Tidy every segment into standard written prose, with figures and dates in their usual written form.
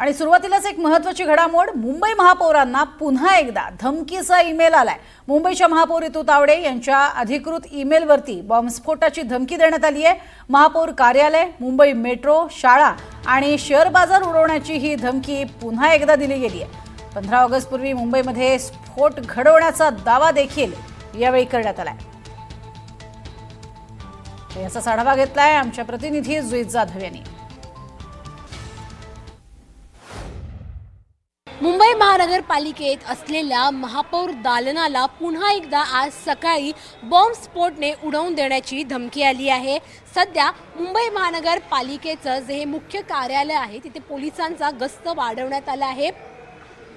आणि सुरुवातीलाच एक महत्त्वाची घडामोड, मुंबई महापौरांना पुन्हा एकदा धमकीचा ईमेल आलाय। मुंबईच्या महापौर ऋतू तावडे यांच्या अधिकृत ईमेलवरती बॉम्बस्फोटाची धमकी देण्यात आली आहे। महापौर कार्यालय, मुंबई मेट्रो, शाळा आणि शेअर बाजार उडवण्याची ही धमकी पुन्हा एकदा दिली गेली आहे। 15 ऑगस्ट पूर्वी मुंबईमध्ये स्फोट घडवण्याचा दावा देखील यावेळी करण्यात आलाय। याचा आढावा घेतलाय आमच्या प्रतिनिधी जुईत जाधव यांनी। मुंबई महानगरपालिकेत असलेल्या महापौर दालनाला पुन्हा एकदा आज सकाळी बॉम्बस्फोटने उडवून देण्याची धमकी आली आहे। सध्या मुंबई महानगरपालिकेचं जे हे मुख्य कार्यालय आहे तिथे पोलिसांचा गस्त वाढवण्यात आला आहे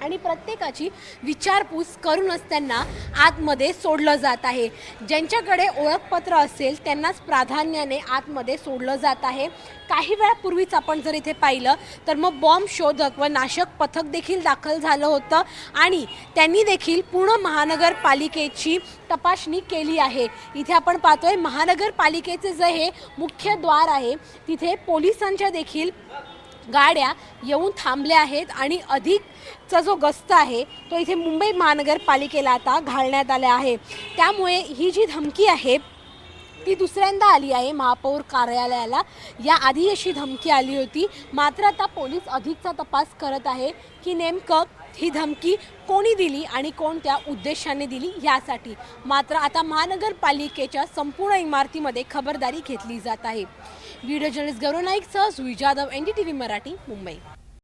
आणि प्रत्येकाची विचारपूस करूनच त्यांना आतमध्ये सोडलं जात आहे। ज्यांच्याकडे ओळखपत्र असेल त्यांनाच प्राधान्याने आतमध्ये सोडलं जात आहे। काही वेळापूर्वीच आपण जर इथे पाहिलं तर मग बॉम्ब शोधक व नाशक पथक देखील दाखल झालं होतं आणि त्यांनी देखील पूर्ण महानगरपालिकेची तपासणी केली आहे। इथे आपण पाहतोय महानगरपालिकेचे जे हे मुख्य द्वार आहे तिथे पोलिसांच्या देखील गाड्या येऊन थांबल्या आहेत आणि अधिकचा जो गस्त आहे तो इथे मुंबई महानगरपालिकेला आता घालण्यात आला आहे। त्यामुळे ही जी धमकी आहे ती दुसऱ्यांदा आली आहे महापौर कार्यालयाला। याआधी अशी धमकी आली होती, मात्र आता पोलीस अधिकचा तपास करत आहे की नेमकं ही धमकी कोणी दिली आणि कोणत्या उद्देशाने दिली यासाठी। मात्र आता महानगरपालिकेच्या संपूर्ण इमारतीमध्ये खबरदारी घेतली जात आहे। व्हिडिओ जर्नलिस्ट गौरव नाईकसह जुई जाधव, NDTV मराठी, मुंबई।